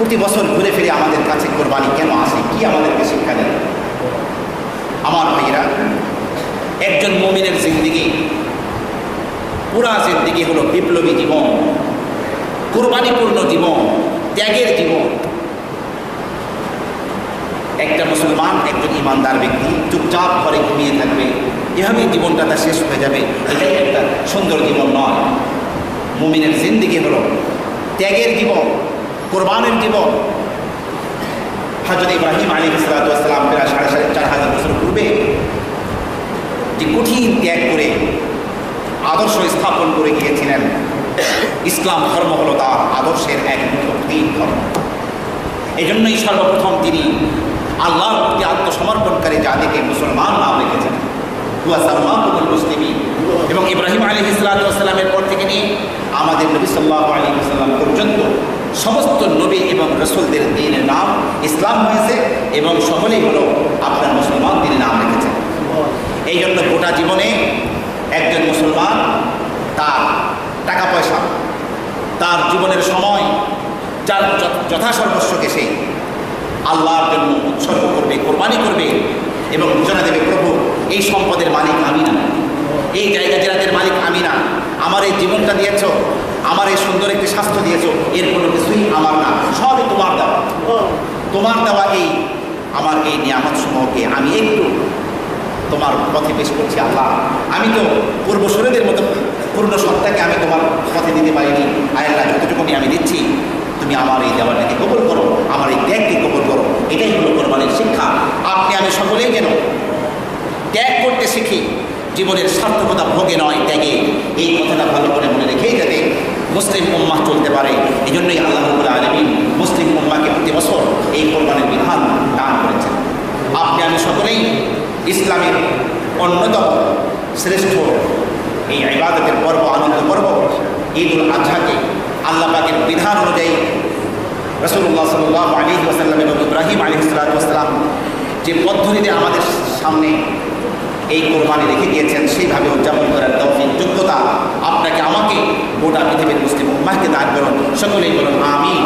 প্রতি বছর ঘুরে ফিরে আমাদের কাছে কোরবানি কেন আসে, কি আমাদেরকে শিক্ষা দেয়? আমার ভাইয়েরা, একজন মুমিনের জিন্দিগি, পুরা জিন্দিগি হলো বিপ্লবী জীবন, কোরবানিপূর্ণ জীবন, ত্যাগের জীবন। একটা মুসলমান, একজন ইমানদার ব্যক্তি চুপচাপ ঘরে ঘুমিয়ে থাকবে, এভাবেই জীবনটা তার শেষ হয়ে যাবে, এটাই একটা সুন্দর জীবন নয়। মুমিনের জিন্দিগি হলো ত্যাগের জীবন, কোরবানের জীবন। হযরত ইব্রাহিম আলাইহিস সালাম প্রায় 4,500 বছর পূর্বে যে কঠিন ত্যাগ করে আদর্শ স্থাপন করে গিয়েছিলেন, ইসলাম ধর্ম হলো তার আদর্শের এক প্রতীক ধর্ম। এই জন্যই সর্বপ্রথম তিনি আল্লাহর প্রতি আত্মসমর্পণকারী জাতিকে মুসলমান নাম রেখেছেন, মুসলিমিন। এবং ইব্রাহিম আলাইহিস সালামের পর থেকে নিয়ে আমাদের নবী সাল্লাল্লাহু আলাইহি ওয়াসাল্লাম পর্যন্ত সমস্ত নবী এবং রসুলদের দ্বীনের নাম ইসলাম হয়েছে, এবং সকলেই হলো আপনার মুসলমান দ্বীনের নাম রেখেছেন। এই জন্য গোটা জীবনে একজন মুসলমান তার টাকা পয়সা, তার জীবনের সময়, যার যথাসর্বস্বকে সে আল্লাহর জন্য উৎসর্গ করবে, কোরবানি করবে এবং ঘোষণা দেবে, প্রভু এই সম্পদের মালিক আমি না, এই জায়গা জেলাদের মালিক আমি না, আমার এই জীবনটা দিয়েছ, আমার এই সুন্দর একটি স্বাস্থ্য দিয়েছ, এর কোনো কিছুই আমার না, সবই তোমার দেওয়া। তোমার দেওয়া এই আমার এই নিয়ামত সমূহকে আমি একটু তোমার পথে পেশ করছি আল্লাহ। আমি তো পূর্বসূরীদের মতো পূর্ণ সত্তাকে আমি তোমার পথে দিতে পারিনি, আল্লাহ যতটুকুনি আমি দিচ্ছি তুমি আমার এই দেওয়াটাকে কবুল করো, আমার এই ত্যাগকে কবুল করো। এটাই হলো কোরবানির শিক্ষা। আপনি আমি সকলেই যেন ত্যাগ করতে শিখি, জীবনের সার্থকতা ভোগে নয়, ত্যাগে। এই কথাটা ভালো করে মনে রেখেই যাতে মুসলিম উম্মাহ চলতে পারে। এই জন্যই আল্লাহ রাব্বুল আলামিন মুসলিম উম্মাহকে প্রতি বছর এই কোরবানির বিধান দান করেছেন। আপনি আমি সকলেই ইসলামের অন্যতম শ্রেষ্ঠ এই ইবাদতের পর্ব, আনন্দ পর্ব ঈদুল আজহাকে আল্লাহ পাকের বিধান অনুযায়ী রাসূলুল্লাহ সাল্লাল্লাহু আলাইহি ওয়াসাল্লাম এবং ইব্রাহিম আলাইহিস সালাম যে পদ্ধতিতে আমাদের সামনে এই কোরবানি রেখে দিয়েছেন, সেইভাবে উদযাপন করার তৌফিক, যোগ্যতা আপনাকে আমাকে গোটা পৃথিবীর মুসলিম উম্মাহকে দান করুন। সকলেই বলুন আমিন।